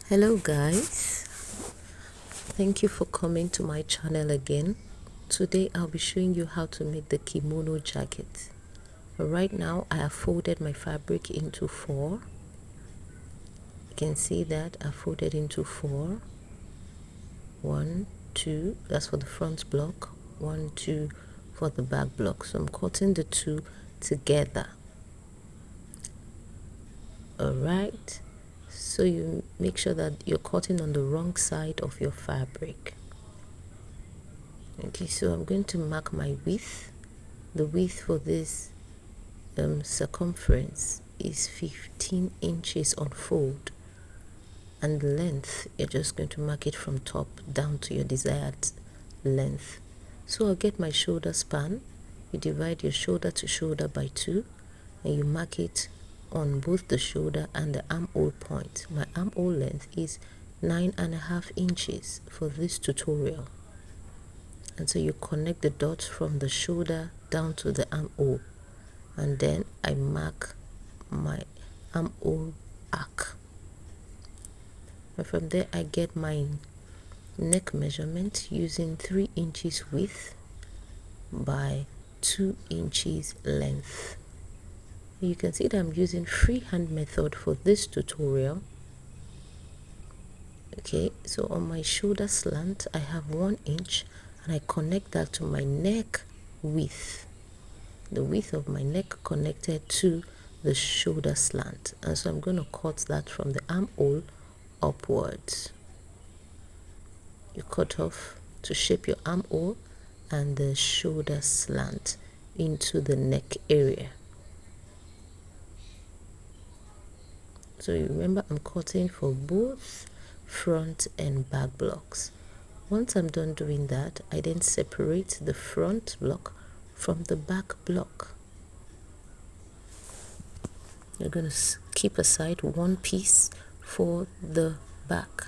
Hello guys, thank you for coming to my channel again. Today I'll be showing you how to make the kimono jacket. Right now I have folded my fabric into 4. You can see that I folded into 4. 1, 2, that's for the front block. 1, 2 for the back block. So I'm cutting the two together. Alright, so you make sure that you're cutting on the wrong side of your fabric. Okay, so I'm going to mark my width. The width for this circumference is 15 inches on fold, and the length, you're just going to mark it from top down to your desired length. So I'll get my shoulder span. You divide your shoulder to shoulder by 2, and you mark it on both the shoulder and the armhole point. My armhole length is 9.5 inches for this tutorial. And so you connect the dots from the shoulder down to the armhole, and then I mark my armhole arc. And from there I get my neck measurement using 3 inches width by 2 inches length. You can see that I'm using freehand method for this tutorial. Okay, so on my shoulder slant I have 1 inch, and I connect that to my neck width, the width of my neck connected to the shoulder slant. And so I'm going to cut that from the armhole upwards. You cut off to shape your armhole and the shoulder slant into the neck area. So you remember I'm cutting for both front and back blocks. Once I'm done doing that, I then separate the front block from the back block. You're going to keep aside 1 piece for the back.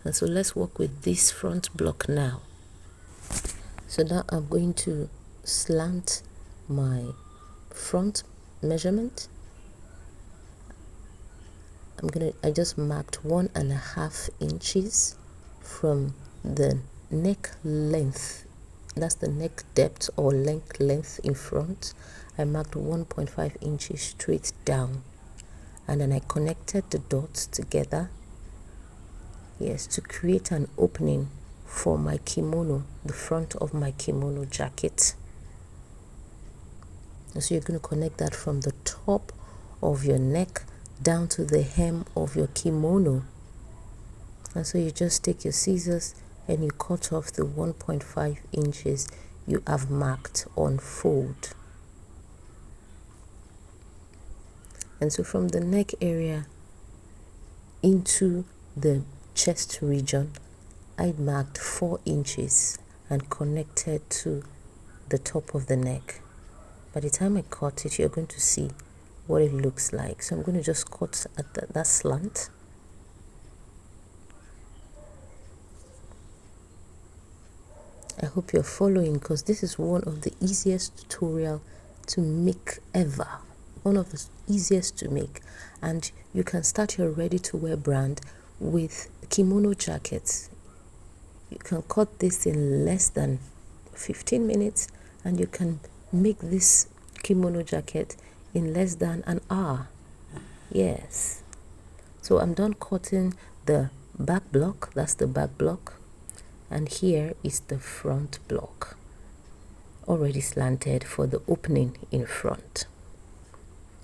And so let's work with this front block now. So now I'm going to slant my front measurement. I just marked 1.5 inches from the neck length. That's the neck depth or length in front. I marked 1.5 inches straight down, and then I connected the dots together, yes, to create an opening for my kimono, the front of my kimono jacket. And so you're going to connect that from the top of your neck down to the hem of your kimono. And so you just take your scissors and you cut off the 1.5 inches you have marked on fold. And so from the neck area into the chest region, I marked 4 inches and connected to the top of the neck. By the time I cut it, you're going to see what it looks like. So I'm going to just cut at that slant. I hope you're following, because this is one of the easiest tutorial to make ever. One of the easiest to make, and you can start your ready to wear brand with kimono jackets. You can cut this in less than 15 minutes, and you can make this kimono jacket in less than an hour. Yes. So I'm done cutting the back block. That's the back block, and here is the front block, already slanted for the opening in front.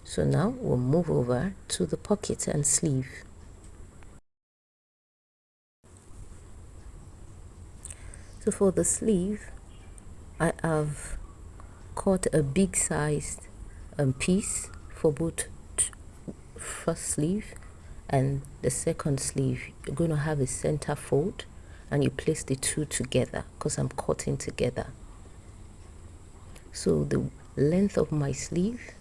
So now we'll move over to the pocket and sleeve. So for the sleeve, I have cut a big sized piece for both first sleeve and the second sleeve. You're going to have a center fold, and you place the two together because I'm cutting together. So the length of my sleeve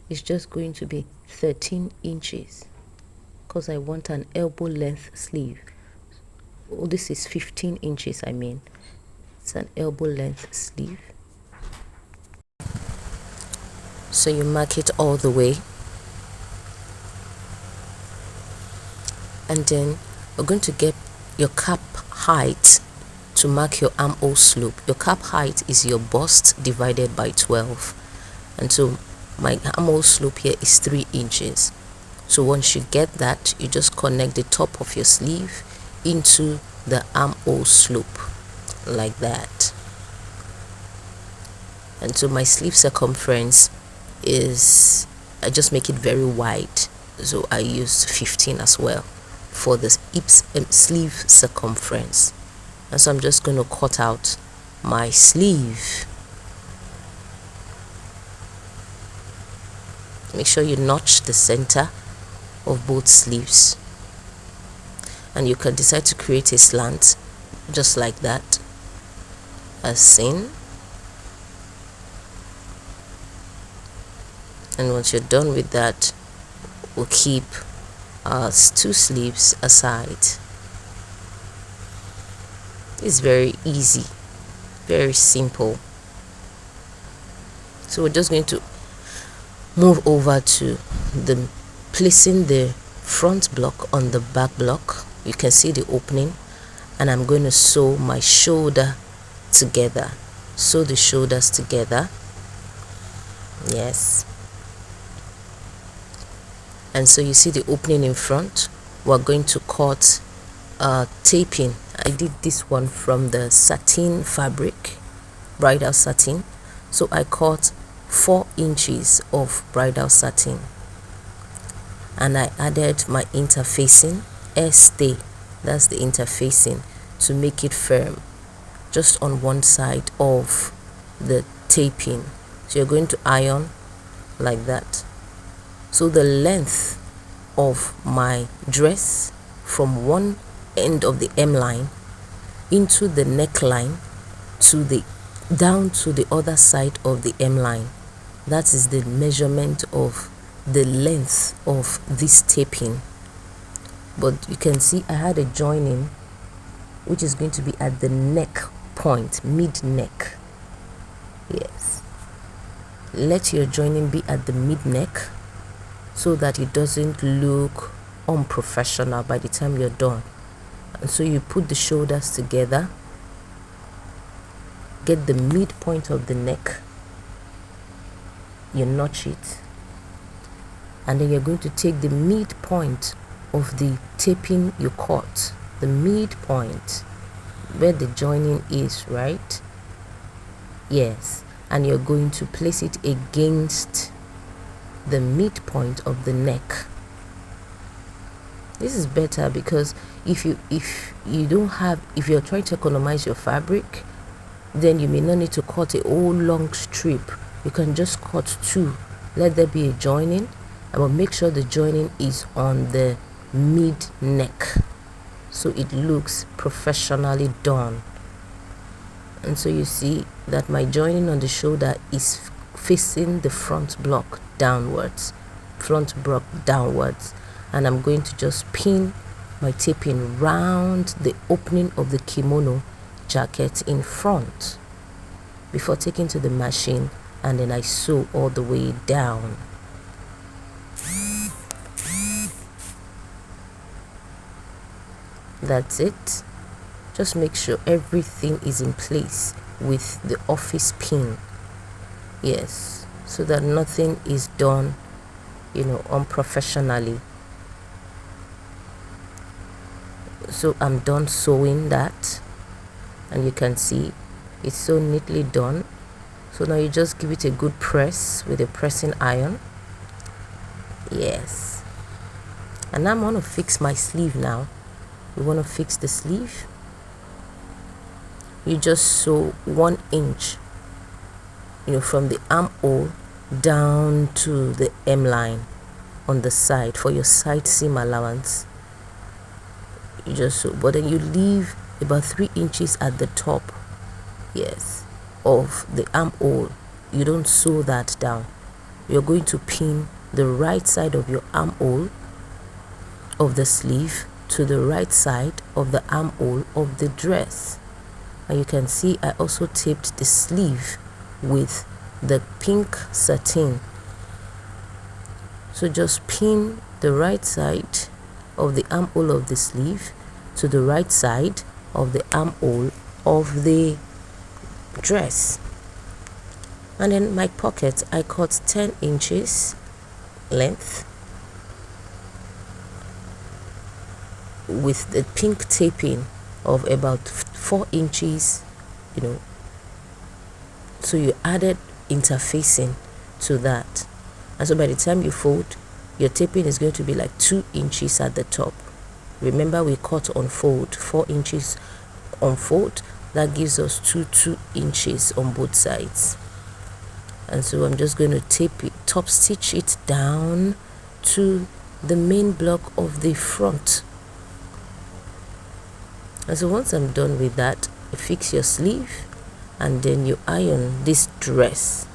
is just going to be 13 inches because I want an elbow length sleeve. Oh, this is 15 inches, I mean. It's an elbow length sleeve. So you mark it all the way, And then we're going to get your cap height to mark your armhole slope. Your cap height is your bust divided by 12, and so my armhole slope here is 3 inches. So once you get that, you just connect the top of your sleeve into the armhole slope like that. And so my sleeve circumference is, I just make it very wide, so I use 15 as well for the sleeve circumference. And so I'm just going to cut out my sleeve. Make sure you notch the center of both sleeves, and you can decide to create a slant just like that, as seen. And once you're done with that, we'll keep our 2 sleeves aside. It's very easy, very simple. So we're just going to move over to the placing the front block on the back block. You can see the opening, and I'm going to sew my shoulder together. Sew the shoulders together. Yes. And so you see the opening in front. We're going to cut taping. I did this one from the satin fabric, bridal satin. So I cut 4 inches of bridal satin, and I added my interfacing stay, that's the interfacing, to make it firm just on one side of the taping. So you're going to iron like that. So the length of my dress from one end of the M line into the neckline to the down to the other side of the M line, that is the measurement of the length of this taping. But you can see I had a joining which is going to be at the neck point, mid neck. Yes, let your joining be at the mid neck so that it doesn't look unprofessional by the time you're done. And so you put the shoulders together, get the midpoint of the neck, you notch it, and then you're going to take the midpoint of the taping you cut, the midpoint where the joining is, right? Yes, and you're going to place it against the midpoint of the neck. This is better because if you're trying to economize your fabric, then you may not need to cut a whole long strip. You can just cut 2, let there be a joining, but make sure the joining is on the mid neck so it looks professionally done. And so you see that my joining on the shoulder is facing the front block downwards, and I'm going to just pin my taping round the opening of the kimono jacket in front before taking to the machine, and then I sew all the way down. That's it. Just make sure everything is in place with the office pin. Yes, so that nothing is done, unprofessionally. So I'm done sewing that, and you can see it's so neatly done. So now you just give it a good press with a pressing iron. Yes, and I'm going to fix my sleeve now. We want to fix the sleeve. You just sew 1 inch, from the armhole down to the M line on the side for your side seam allowance. You just sew, but then you leave about 3 inches at the top, yes, of the armhole. You don't sew that down. You're going to pin the right side of your armhole of the sleeve to the right side of the armhole of the dress. And you can see I also taped the sleeve with the pink satin. So just pin the right side of the armhole of the sleeve to the right side of the armhole of the dress. And then my pocket, I cut 10 inches length with the pink taping of about 4 inches, so you added interfacing to that. And so by the time you fold, your taping is going to be like 2 inches at the top. Remember, we cut on fold 4 inches on fold. That gives us 2 inches on both sides. And so I'm just going to tape it, top stitch it down to the main block of the front. And so once I'm done with that, you fix your sleeve and then you iron this dress.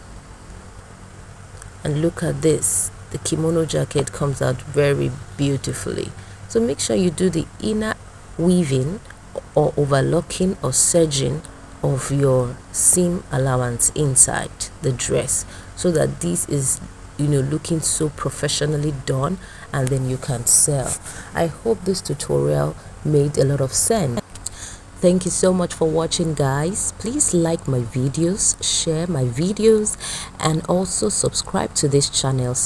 And look at this, the kimono jacket comes out very beautifully. So make sure you do the inner weaving or overlocking or serging of your seam allowance inside the dress, so that this is looking so professionally done, and then you can sell. I hope this tutorial made a lot of sense. Thank you so much for watching, guys. Please like my videos, share my videos, and also subscribe to this channel so